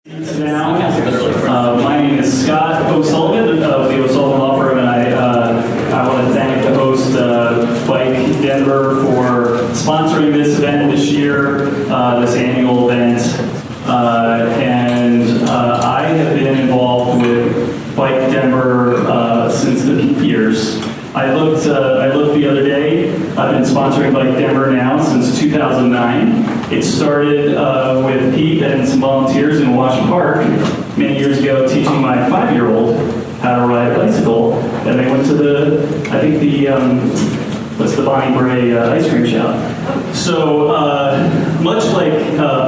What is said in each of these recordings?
Now, my name is Scott O'Sullivan of the O'Sullivan Law Firm, and I want to thank the host, BikeDenver, for sponsoring this event this year, this annual event. I have been involved with BikeDenver since the peak years. I looked the other day. I've been sponsoring BikeDenver now since 2009. It started with Pete and some volunteers in Wash Park many years ago, teaching my 5-year-old how to ride a bicycle. And they went to what's the Bonnie Bray ice cream shop. So much like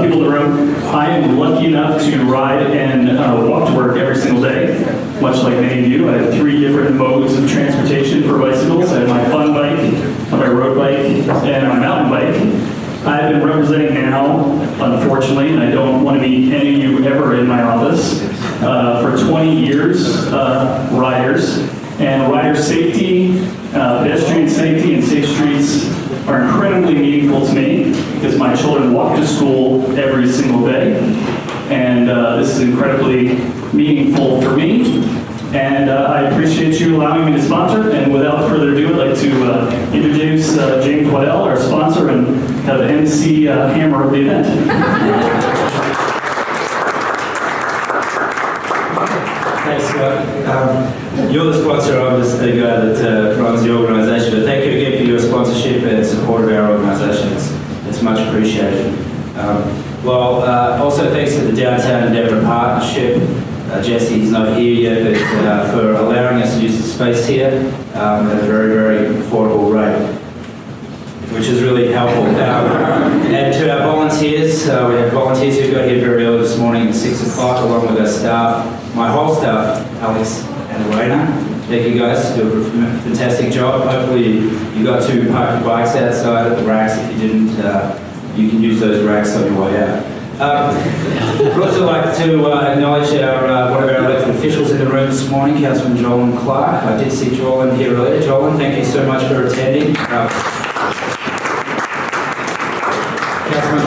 people in the room, I am lucky enough to ride and walk to work every single day. Much like many of you, I have 3 different modes of transportation for bicycles. I have my fun bike, my road bike, and my mountain bike. I've been representing now, unfortunately, and I don't want to meet any of you ever in my office, for 20 years, riders. And rider safety, pedestrian safety, and safe streets are incredibly meaningful to me because my children walk to school every single day. And this is incredibly meaningful for me. And I appreciate you allowing me to sponsor. And without further ado, I'd like to introduce James Waddell, our sponsor, and have the MC hammer of the event. Thanks, Scott. You're the sponsor, I'm just the guy that runs the organisation, but thank you again for your sponsorship and support of our organisation. It's much appreciated. Also thanks to the Downtown Denver Partnership. Jesse's not here yet, but for allowing us to use the space here at a very, very affordable rate, which is really helpful. And to our volunteers, we have volunteers who got here very early this morning at 6 o'clock, along with our staff, my whole staff, Alex and Elena. Thank you guys, do a fantastic job. Hopefully you got to park your bikes outside at the racks. If you didn't, you can use those racks on your way out. I'd also like to acknowledge one of our elected officials in the room this morning, Councilman Jolan Clark. I did see Jolan here earlier. Jolan, thank you so much for attending. Councilman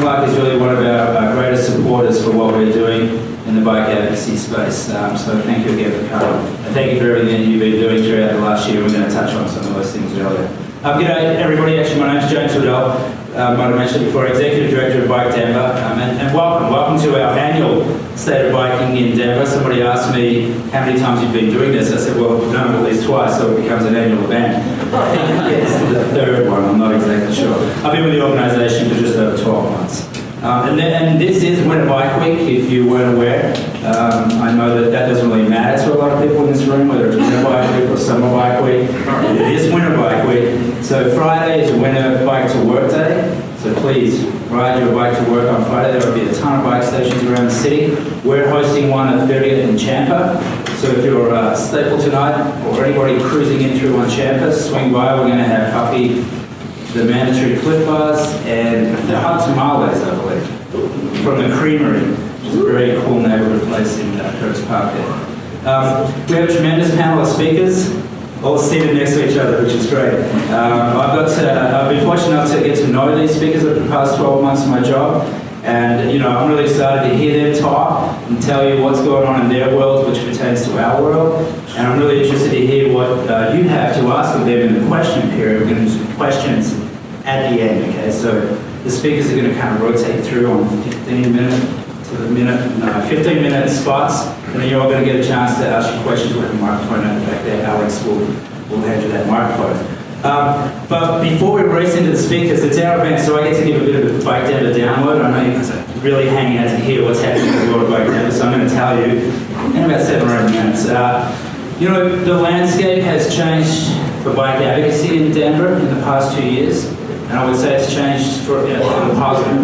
Clark is really one of our greatest supporters for what we're doing in the bike advocacy space. So thank you again for coming. And thank you for everything you've been doing throughout the last year. We're going to touch on some of those things earlier. G'day everybody, actually my name's James Waddell. Might have mentioned before, Executive Director of BikeDenver, and welcome to our annual State of Biking in Denver. Somebody asked me how many times you've been doing this. I said, well, we've done it at least twice, so it becomes an annual event. I think it's the 3rd one, I'm not exactly sure. I've been with the organisation for just over 12 months. And this is Winter Bike Week, if you weren't aware. I know that doesn't really matter to a lot of people in this room, whether it's Winter Bike Week or Summer Bike Week. It is Winter Bike Week. So Friday is Winter Bike to Work Day. So please ride your bike to work on Friday. There will be a ton of bike stations around the city. We're hosting one at 30th and Champa. So if you're Staple tonight or anybody cruising in through on Champa, swing by. We're going to have Puppy, the mandatory clip bars, and the hot tamales, I believe, from the Creamery, which is a very cool neighbourhood place in Curtis Park there. We have a tremendous panel of speakers, all seated next to each other, which is great. I've been fortunate enough to get to know these speakers over the past 12 months of my job, and I'm really excited to hear them talk and tell you what's going on in their world, which pertains to our world. And I'm really interested to hear what you have to ask of them in the question period. We're going to do some questions at the end, okay? So the speakers are going to kind of rotate through on 15-minute spots, and then you're all going to get a chance to ask your questions with the microphone out the back there. Alex will hand you that microphone. But before we race into the speakers, it's our event, so I get to give a bit of a BikeDenver download. I know you guys are really hanging out to hear what's happening in the world of BikeDenver, so I'm going to tell you in about 7 or 8 minutes. The landscape has changed for bike advocacy in Denver in the past 2 years, and I would say it's changed for the positive.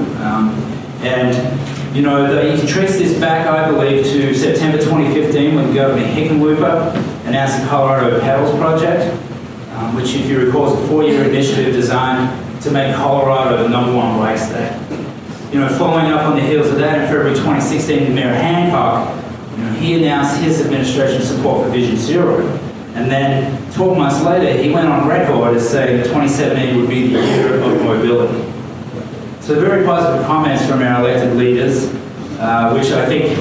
You can trace this back, I believe, to September 2015 when Governor Hickenlooper announced the Colorado Pedals Project, which, if you recall, is a 4-year initiative designed to make Colorado the #1 bike state. Following up on the heels of that, in February 2016, Mayor Hancock, he announced his administration's support for Vision Zero. And then 12 months later, he went on record as saying that 2017 would be the year of mobility. So very positive comments from our elected leaders, which I think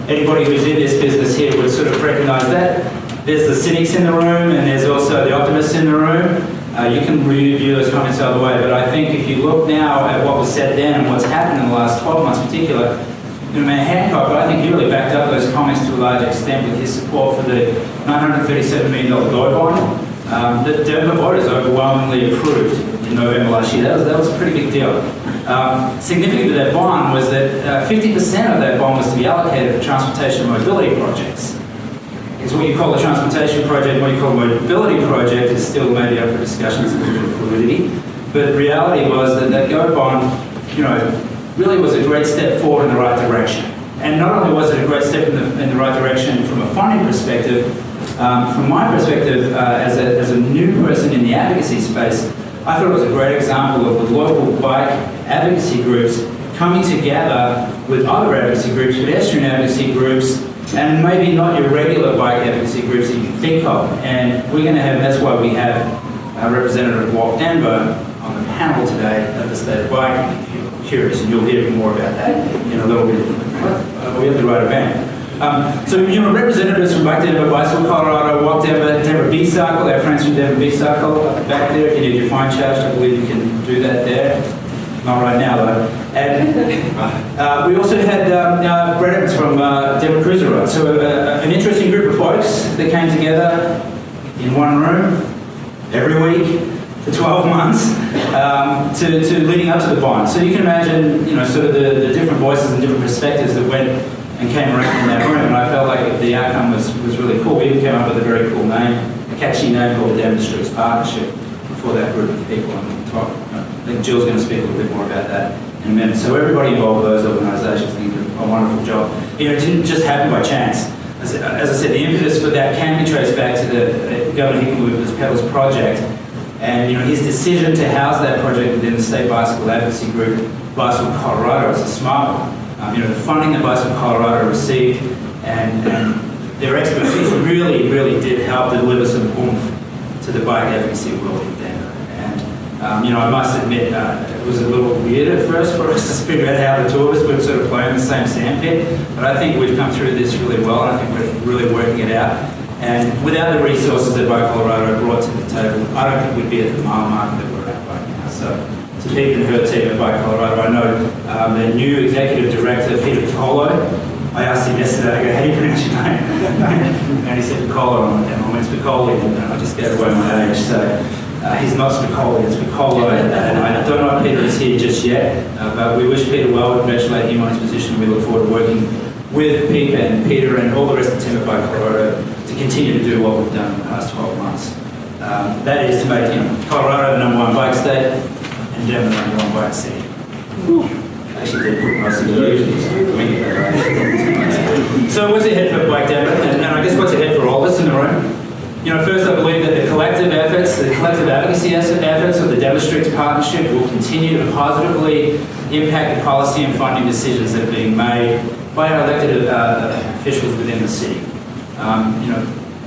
anybody who's in this business here would sort of recognise that. There's the cynics in the room and there's also the optimists in the room. You can review those comments either way, but I think if you look now at what was said then and what's happened in the last 12 months in particular, Mayor Hancock, I think he really backed up those comments to a large extent with his support for the $937 million gold bond that Denver voters overwhelmingly approved in November last year. That was a pretty big deal. Significant to that bond was that 50% of that bond was to be allocated for transportation and mobility projects. It's what you call a transportation project, what you call a mobility project is still maybe up for discussions and a bit of fluidity. But the reality was that that GO bond, really was a great step forward in the right direction. And not only was it a great step in the right direction from a funding perspective, from my perspective as a new person in the advocacy space, I thought it was a great example of the local bike advocacy groups coming together with other advocacy groups, pedestrian advocacy groups, and maybe not your regular bike advocacy groups that you can think of. And we're going to have, that's why we have Representative BikeDenver on the panel today at the State of Bike, if you're curious, and you'll hear more about that in a little bit. We have the right event. So, representatives from BikeDenver, Bicycle Colorado, BikeDenver, Denver B-Cycle, our friends from Denver B-Cycle back there. If you need your phone charged, I believe you can do that there. Not right now, though. And we also had Brett Evans from Denver Cruiser Ride. So an interesting group of folks that came together in one room every week for 12 months to leading up to the bond. So you can imagine, sort of the different voices and different perspectives that went and came around in that room. And I felt like the outcome was really cool. We even came up with a very cool name, a catchy name called the Denver Streets Partnership for that group of people on the top. I think Jill's going to speak a little bit more about that in a minute. So everybody involved with those organisations did a wonderful job. It didn't just happen by chance. As I said, the impetus for that can be traced back to the Governor Hickenlooper's Pedals project, and his decision to house that project within the State Bicycle Advocacy Group, Bicycle Colorado, is a smart one. The funding that Bicycle Colorado received and their expertise really did help deliver some oomph to the bike advocacy world in Denver. I must admit, it was a little weird at first for us to figure out how the two of us would sort of play in the same sandpit, but I think we've come through this really well, and I think we're really working it out. And without the resources that Bike Colorado brought to the table, I don't think we'd be at the mile mark that we're at right now. So to Pete and her team at Bike Colorado, I know their new executive director, Peter Piccolo. I asked him yesterday, I go, how do you pronounce your name? And he said Piccolo, and I went Piccoli, and I just gave away my age. So he's not Spicoli, it's Piccolo, and I don't know if Peter is here just yet, but we wish Peter well, we congratulate him on his position. We look forward to working with Pete and Peter and all the rest of the team at Bike Colorado to continue to do what we've done in the past 12 months. That is to make Colorado the #1 bike state and Denver the #1 bike city. Actually did put most of the illusions. So what's ahead for BikeDenver, and I guess what's ahead for all of us in the room? First I believe that the collective advocacy efforts of the Denver Streets Partnership will continue to positively impact the policy and funding decisions that are being made by our elected officials within the city.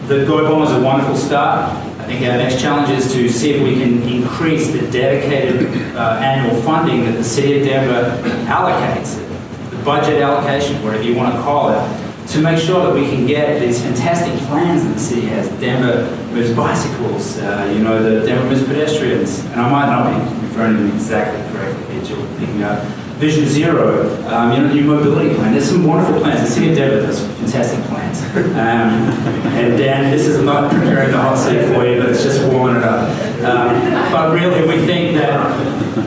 The GO bond was a wonderful start. I think our next challenge is to see if we can increase the dedicated annual funding that the City of Denver allocates, the budget allocation, whatever you want to call it, to make sure that we can get these fantastic plans that the city has. Denver moves bicycles, the Denver moves pedestrians, and I might not be referring to them exactly correctly here, Jill, thinking about Vision Zero, new mobility plan. There's some wonderful plans. The City of Denver does fantastic plans. And Dan, this is not preparing the hot seat for you, but it's just warming it up. But really, we think that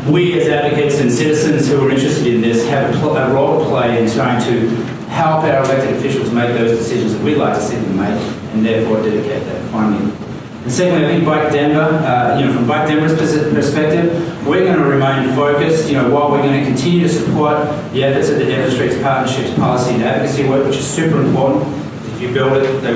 we as advocates and citizens who are interested in this have a role to play in trying to help our elected officials make those decisions that we'd like to see them make, and therefore dedicate that funding. And secondly, I think BikeDenver, from BikeDenver's perspective, we're going to remain focused, while we're going to continue to support the efforts of the Denver Streets Partnership's policy and advocacy work, which is super important. If you build it, they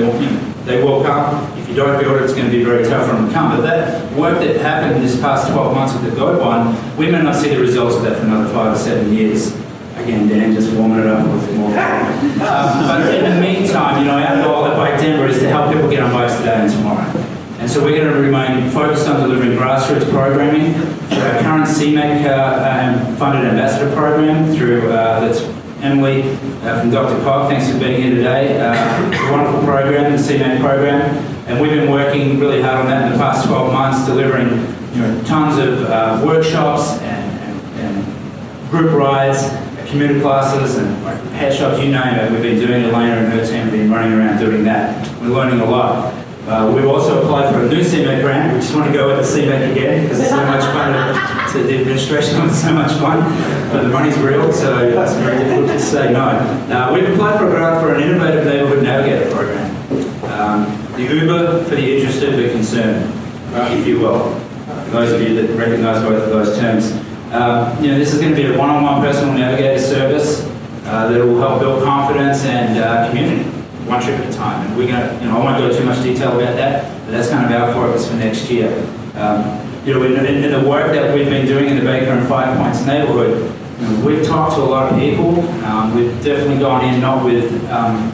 will come. If you don't build it, it's going to be very tough for them to come. But that work that happened this past 12 months with the GO bond, we may not see the results of that for another 5 or 7 years. Again, Dan, just warming it up a little bit more. But in the meantime, our goal at BikeDenver is to help people get on bikes today and tomorrow. And so we're going to remain focused on delivering grassroots programming through our current CMAC funded ambassador program, through that's Emily from Dr. Cobb, thanks for being here today. It's a wonderful program, the CMAC program, and we've been working really hard on that in the past 12 months, delivering tons of workshops and group rides, commuter classes and repair shops, you name it. We've been doing. Elena and her team have been running around doing that. We're learning a lot. We've also applied for a new CMAC grant. We just want to go with the CMAC again because it's so much fun. The administration was so much fun, but the money's real, so it's very difficult to say no. We've applied for a grant for an innovative neighbourhood navigator program. The Uber for the interested but concerned, if you will. For those of you that recognise both of those terms. This is going to be a one-on-one personal navigator service that will help build confidence and community, one trip at a time. And we're going to, I won't go into too much detail about that, but that's kind of our focus for next year. In the work that we've been doing in the Baker and Five Points neighbourhood, we've talked to a lot of people. We've definitely gone in not with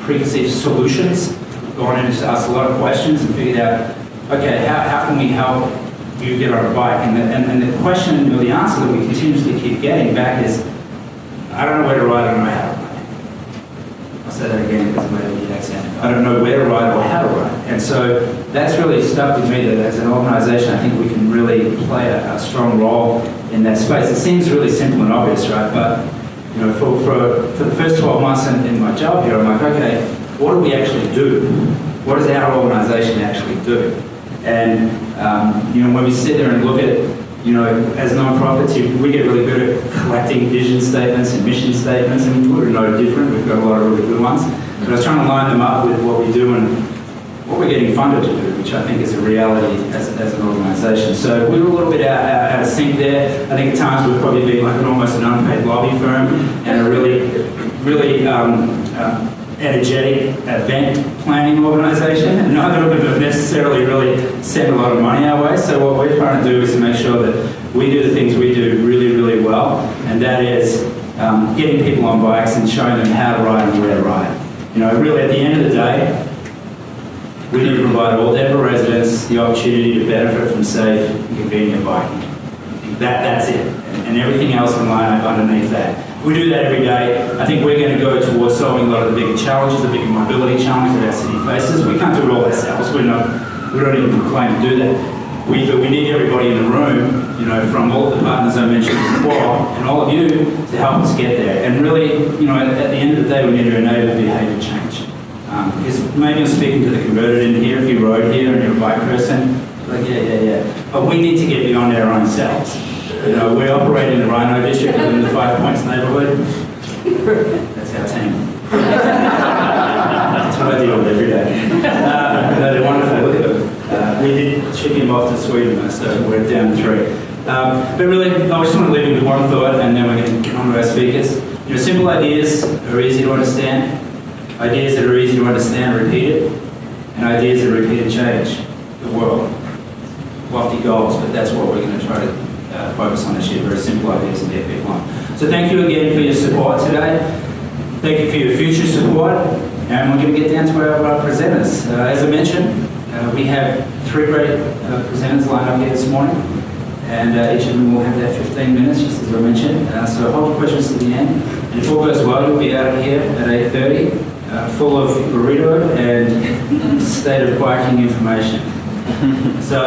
preconceived solutions. We've gone in to ask a lot of questions and figured out, okay, how can we help you get on a bike? And the question, or the answer that we continuously keep getting back is, I don't know where to ride, I don't know how to ride. I'll say that again because of the accent. I don't know where to ride or how to ride. And so that's really stuck with me that as an organisation, I think we can really play a strong role in that space. It seems really simple and obvious, right? But for the first 12 months in my job here, I'm like, okay, what do we actually do? What does our organisation actually do? And when we sit there and look at, as non-profits, we get really good at collecting vision statements and mission statements, and we're no different. We've got a lot of really good ones. But I was trying to line them up with what we do and what we're getting funded to do, which I think is a reality as an organisation. So we were a little bit out of sync there. I think at times we've probably been like almost an unpaid lobby firm and a really energetic event planning organisation, and neither of them have necessarily really sent a lot of money our way. So what we're trying to do is to make sure that we do the things we do really, really well, and that is getting people on bikes and showing them how to ride and where to ride. Really at the end of the day, we need to provide all Denver residents the opportunity to benefit from safe and convenient biking. That's it, and everything else in line up underneath that. We do that every day. I think we're going to go towards solving a lot of the bigger challenges, the bigger mobility challenges that our city faces. We can't do it all ourselves. We don't even claim to do that. We need everybody in the room, from all of the partners I mentioned before, and all of you to help us get there. And really, at the end of the day, we need to enable behaviour change. Because maybe I'm speaking to the converted in here. If you rode here and you're a bike person, like yeah. But we need to get beyond our own selves. We operate in the Rhino district within the 5 Points neighbourhood. That's our team. That's what I deal with every day. They're wonderful. Look at them. We did ship him off to Sweden, though, so we're down to 3. But really, I just want to leave you with one thought, and then we're going to get on to our speakers. Simple ideas are easy to understand. Ideas that are easy to understand, repeat it. And ideas that repeat and change the world. Lofty goals, but that's what we're going to try to focus on this year. Very simple ideas and get people on. So thank you again for your support today. Thank you for your future support. And we're going to get down to our presenters. As I mentioned, we have 3 great presenters lined up here this morning. And each of them will have their 15 minutes, just as I mentioned. So hold your questions to the end. And if all goes well, you'll be out of here at 8:30, full of burrito and state of biking information. So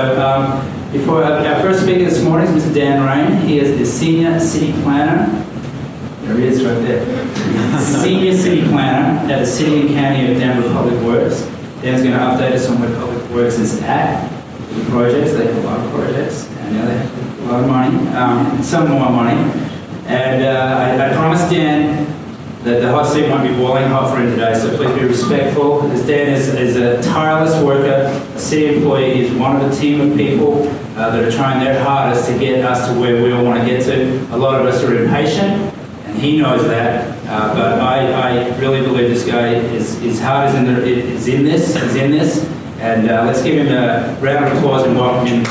before our first speaker this morning is Mr. Dan Rain. He is the Senior City Planner. There he is right there. Senior City Planner at the City and County of Denver Public Works. Dan's going to update us on where Public Works is at with the projects. They have a lot of projects, and they have a lot of money, some more money. And I promised Dan that the hot seat won't be boiling hot for him today, so please be respectful. As Dan is a tireless worker, a city employee. He's one of a team of people that are trying their hardest to get us to where we all want to get to. A lot of us are impatient, and he knows that. But I really believe this guy is hard is in this. And let's give him a round of applause and welcome him.